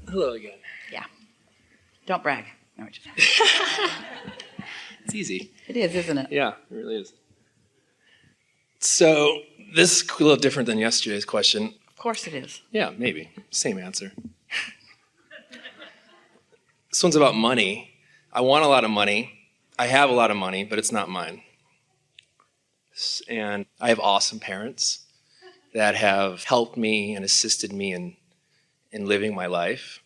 Hello again. Yeah. Don't brag. No, It's easy. it is, isn't it? Yeah, it really is. So this is a little different than yesterday's question. Of course it is. Yeah, maybe. Same answer. This one's about money. I want a lot of money. I have a lot of money, but it's not mine. And I have awesome parents that have helped me and assisted me in living my life.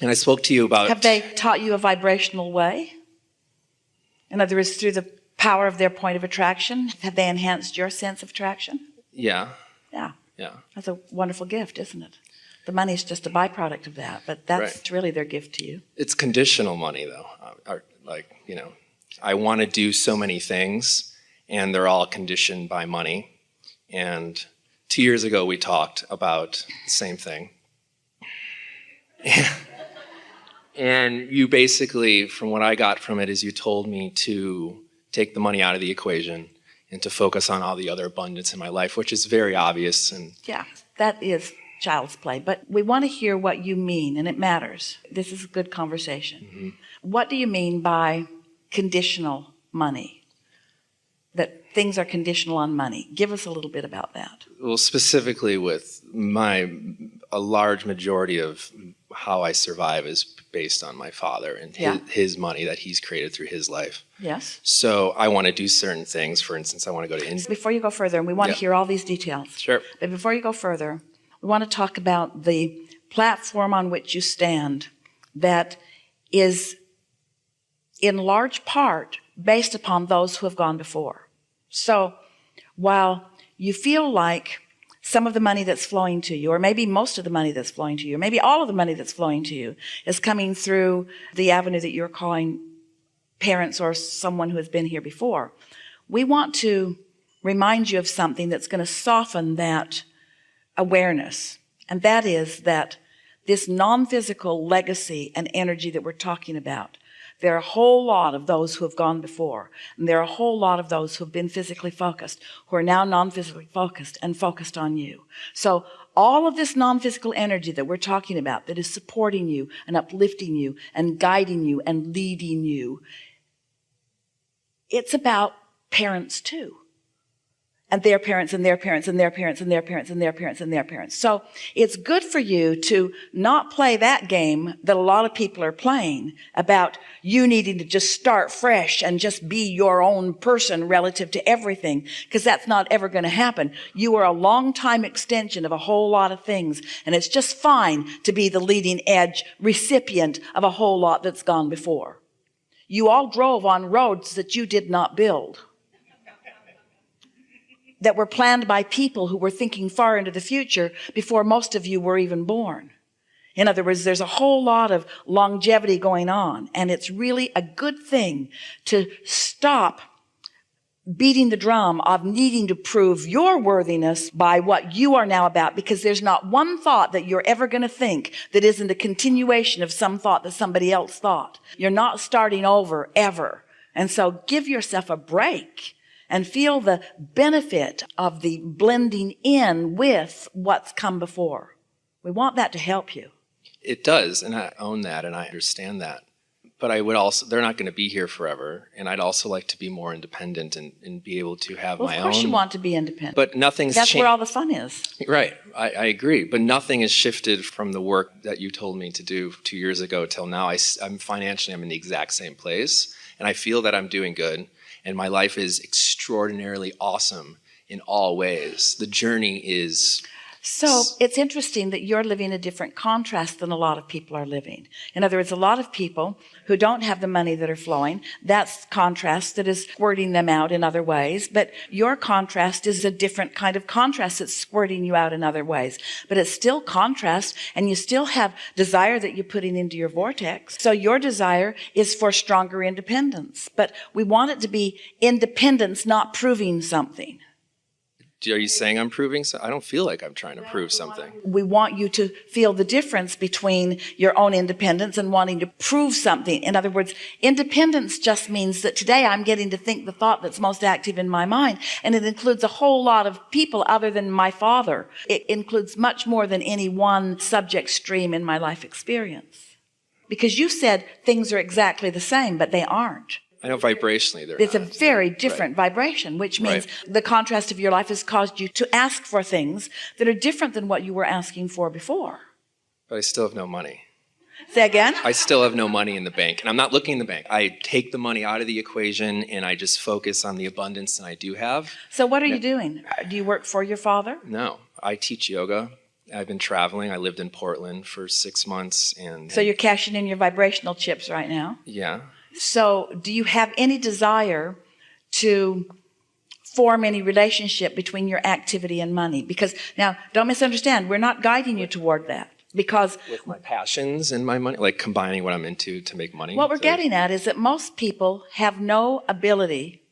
And I spoke to you about... Have they taught you a vibrational way? In other words, through the power of their point of attraction, have they enhanced your sense of attraction? Yeah. Yeah. Yeah. That's a wonderful gift, isn't it? The money's just a byproduct of that, but that's really their gift to you. It's conditional money, though. I want to do so many things, and they're all conditioned by money. And 2 years ago, we talked about the same thing. And you basically, from what I got from it, is you told me to take the money out of the equation and to focus on all the other abundance in my life, which is very obvious. And yeah, that is child's play. But we want to hear what you mean, and it matters. This is a good conversation. Mm-hmm. What do you mean by conditional money? That things are conditional on money. Give us a little bit about that. Well, specifically with a large majority of how I survive is based on my father and his money that he's created through his life. Yes. So I want to do certain things. For instance, I want to go to India. Before you go further, and we want to hear all these details. Sure. But before you go further, we want to talk about the platform on which you stand that is in large part based upon those who have gone before. So while you feel like some of the money that's flowing to you, or maybe most of the money that's flowing to you, or maybe all of the money that's flowing to you is coming through the avenue that you're calling parents or someone who has been here before, we want to remind you of something that's going to soften that awareness. And that is that this non-physical legacy and energy that we're talking about, there are a whole lot of those who have gone before, and there are a whole lot of those who have been physically focused, who are now non-physically focused and focused on you. So all of this non-physical energy that we're talking about that is supporting you and uplifting you and guiding you and leading you, it's about parents too. And their parents and their parents and their parents and their parents and their parents and their parents. So it's good for you to not play that game that a lot of people are playing about you needing to just start fresh and just be your own person relative to everything, because that's not ever going to happen. You are a long time extension of a whole lot of things, and it's just fine to be the leading edge recipient of a whole lot that's gone before. You all drove on roads that you did not build, that were planned by people who were thinking far into the future before most of you were even born. In other words, there's a whole lot of longevity going on, and it's really a good thing to stop beating the drum of needing to prove your worthiness by what you are now about, because there's not one thought that you're ever going to think that isn't a continuation of some thought that somebody else thought. You're not starting over ever. And so give yourself a break and feel the benefit of the blending in with what's come before. We want that to help you. It does, and I own that, and I understand that. But I would also, they're not going to be here forever, and I'd also like to be more independent and be able to have my own. Of course you want to be independent. But nothing's That's where all the fun is. Right, I agree. But nothing has shifted from the work that you told me to do 2 years ago till now. I'm financially, I'm in the exact same place, and I feel that I'm doing good. And my life is extraordinarily awesome in all ways. The journey is... So it's interesting that you're living a different contrast than a lot of people are living. In other words, a lot of people who don't have the money that are flowing, that's contrast that is squirting them out in other ways. But your contrast is a different kind of contrast that's squirting you out in other ways. But it's still contrast, and you still have desire that you're putting into your vortex. So your desire is for stronger independence. But we want it to be independence, not proving something. Are you saying I'm proving so? I don't feel like I'm trying to prove something. We want you to feel the difference between your own independence and wanting to prove something. In other words, independence just means that today I'm getting to think the thought that's most active in my mind. And it includes a whole lot of people other than my father. It includes much more than any one subject stream in my life experience. Because you said things are exactly the same, but they aren't. I know vibrationally it's a very different vibration, which means the contrast of your life has caused you to ask for things that are different than what you were asking for before. But I still have no money. Say again? I still have no money in the bank. And I'm not looking in the bank. I take the money out of the equation and I just focus on the abundance that I do have. So what are you doing? Do you work for your father? No. I teach yoga. I've been traveling. I lived in Portland for 6 months. So you're cashing in your vibrational chips right now? Yeah. So do you have any desire to form any relationship between your activity and money? Because now, don't misunderstand, we're not guiding you toward that. Because with my passions and my money, like combining what I'm into to make money. What we're getting at is that most people have no ability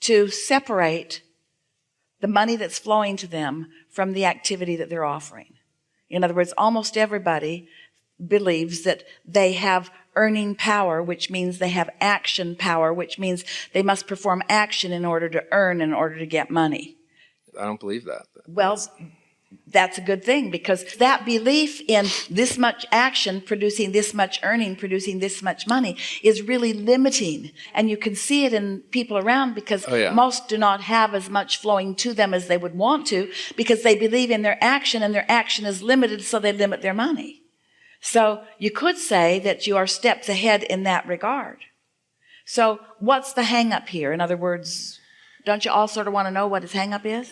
to separate the money that's flowing to them from the activity that they're offering. In other words, almost everybody believes that they have earning power, which means they have action power, which means they must perform action in order to earn, in order to get money. I don't believe that. Well, that's a good thing, because that belief in this much action producing this much earning, producing this much money is really limiting. And you can see it in people around, because most do not have as much flowing to them as they would want to, because they believe in their action, and their action is limited, so they limit their money. So you could say that you are steps ahead in that regard. So what's the hang up here? In other words, don't you all sort of want to know what his hang up is?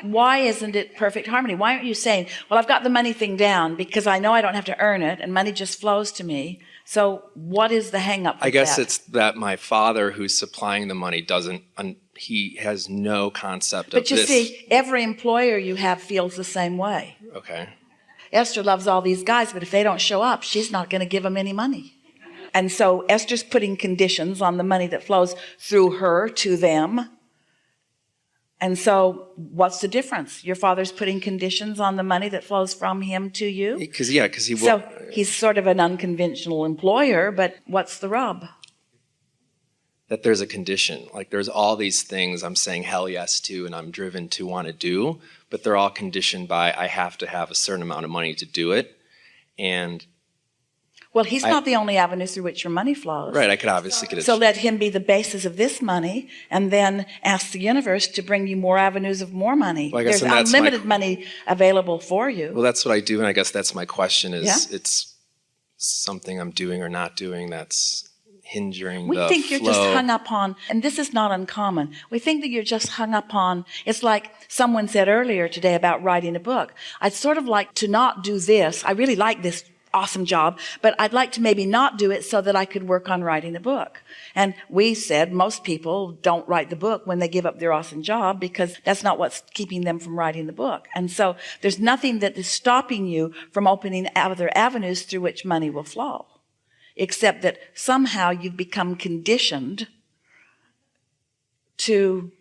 Why isn't it perfect harmony? Why aren't you saying, well, I've got the money thing down because I know I don't have to earn it and money just flows to me. So what is the hang up? I guess it's that my father, who's supplying the money, he has no concept of this. But you see, every employer you have feels the same way. Okay. Esther loves all these guys, but if they don't show up, she's not going to give them any money. And so Esther's putting conditions on the money that flows through her to them. And so what's the difference? Your father's putting conditions on the money that flows from him to you? Because he will. So he's sort of an unconventional employer, but what's the rub? That there's a condition. Like there's all these things I'm saying hell yes to and I'm driven to want to do, but they're all conditioned by I have to have a certain amount of money to do it. And well, he's not the only avenue through which your money flows. Right, I could obviously get it. So let him be the basis of this money, and then ask the universe to bring you more avenues of more money. Well, there's unlimited money available for you. Well, that's what I do, and I guess that's my question is it's something I'm doing or not doing that's hindering the flow. We think you're just hung up on, and this is not uncommon, we think that you're just hung up on, it's like someone said earlier today about writing a book. I'd sort of like to not do this. I really like this awesome job, but I'd like to maybe not do it so that I could work on writing a book. And we said most people don't write the book when they give up their awesome job, because that's not what's keeping them from writing the book. And so there's nothing that is stopping you from opening other avenues through which money will flow, except that somehow you've become conditioned to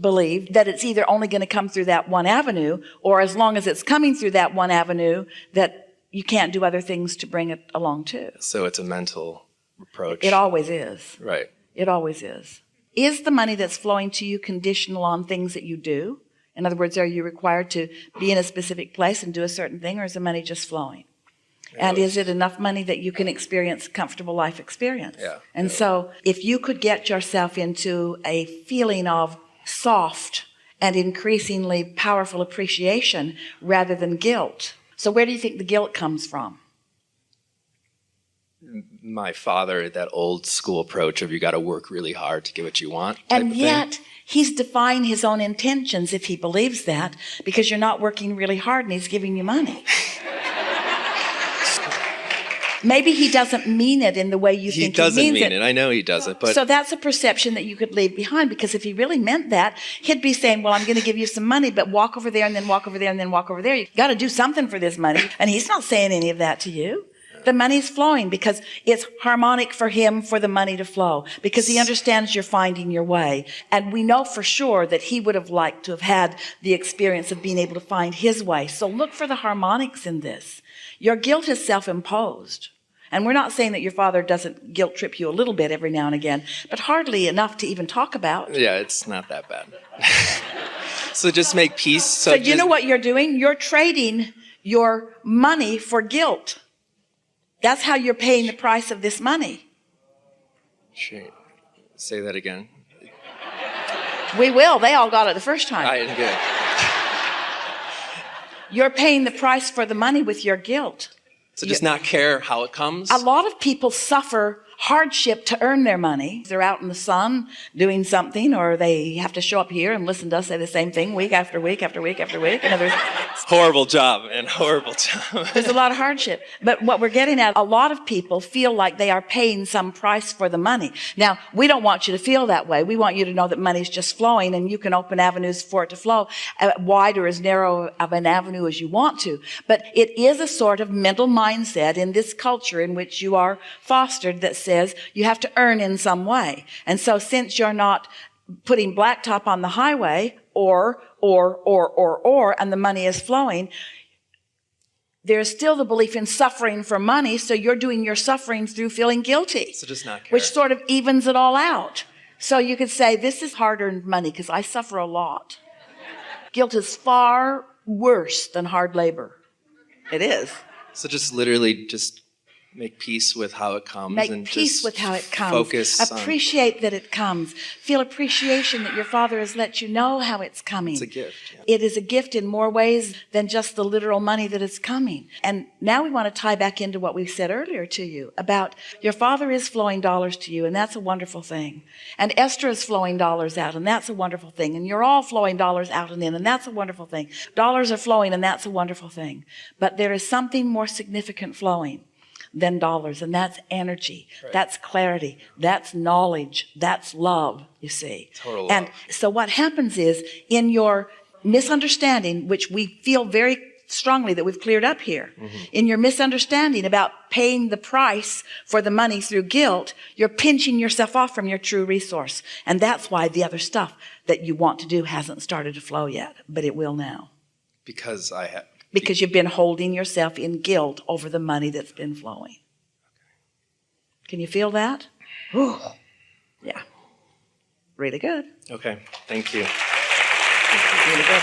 believe that it's either only going to come through that one avenue, or as long as it's coming through that one avenue, that you can't do other things to bring it along too. So it's a mental approach. It always is. Right. It always is. Is the money that's flowing to you conditional on things that you do? In other words, are you required to be in a specific place and do a certain thing, or is the money just flowing? And is it enough money that you can experience a comfortable life experience? Yeah. And so if you could get yourself into a feeling of soft and increasingly powerful appreciation rather than guilt. So where do you think the guilt comes from? My father, that old school approach of you got to work really hard to get what you want. And yet he's defying his own intentions if he believes that, because you're not working really hard and he's giving you money. Maybe he doesn't mean it in the way you think he means it. He doesn't mean it. I know he doesn't. But so that's a perception that you could leave behind, because if he really meant that, he'd be saying, well, I'm going to give you some money, but walk over there and then walk over there and then walk over there. You've got to do something for this money. And he's not saying any of that to you. The money's flowing because it's harmonic for him for the money to flow, because he understands you're finding your way. And we know for sure that he would have liked to have had the experience of being able to find his way. So look for the harmonics in this. Your guilt is self-imposed. And we're not saying that your father doesn't guilt trip you a little bit every now and again, but hardly enough to even talk about. Yeah, it's not that bad. So just make peace. So you know what you're doing? You're trading your money for guilt. That's how you're paying the price of this money. Say that again. We will. They all got it the first time. I didn't get it. You're paying the price for the money with your guilt. So just not care how it comes? A lot of people suffer hardship to earn their money. They're out in the sun doing something, or they have to show up here and listen to us say the same thing week after week after week after week. And Horrible job, and horrible job. there's a lot of hardship. But what we're getting at, a lot of people feel like they are paying some price for the money. Now, we don't want you to feel that way. We want you to know that money's just flowing, and you can open avenues for it to flow, wide or as narrow of an avenue as you want to. But it is a sort of mental mindset in this culture in which you are fostered that says you have to earn in some way. And so since you're not putting blacktop on the highway or, and the money is flowing, there's still the belief in suffering for money, so you're doing your suffering through feeling guilty. So just not care. Which sort of evens it all out. So you could say, this is hard-earned money because I suffer a lot. Guilt is far worse than hard labor. It is. So just literally just make peace with how it comes. Make peace with how it comes. Focus Appreciate that it comes. Feel appreciation that your father has let you know how it's coming. It's a gift. Yeah. It is a gift in more ways than just the literal money that is coming. And now we want to tie back into what we said earlier to you about your father is flowing dollars to you, and that's a wonderful thing. And Esther is flowing dollars out, and that's a wonderful thing. And you're all flowing dollars out and in, and that's a wonderful thing. Dollars are flowing, and that's a wonderful thing. But there is something more significant flowing than dollars, and that's energy. Right. That's clarity. That's knowledge. That's love, you see. Total love. And so what happens is, in your misunderstanding, which we feel very strongly that we've cleared up here, in your misunderstanding about paying the price for the money through guilt, you're pinching yourself off from your true resource. And that's why the other stuff that you want to do hasn't started to flow yet, but it will now. Because you've been holding yourself in guilt over the money that's been flowing. Can you feel that? Yeah. Really good. Okay. Thank you. Really good.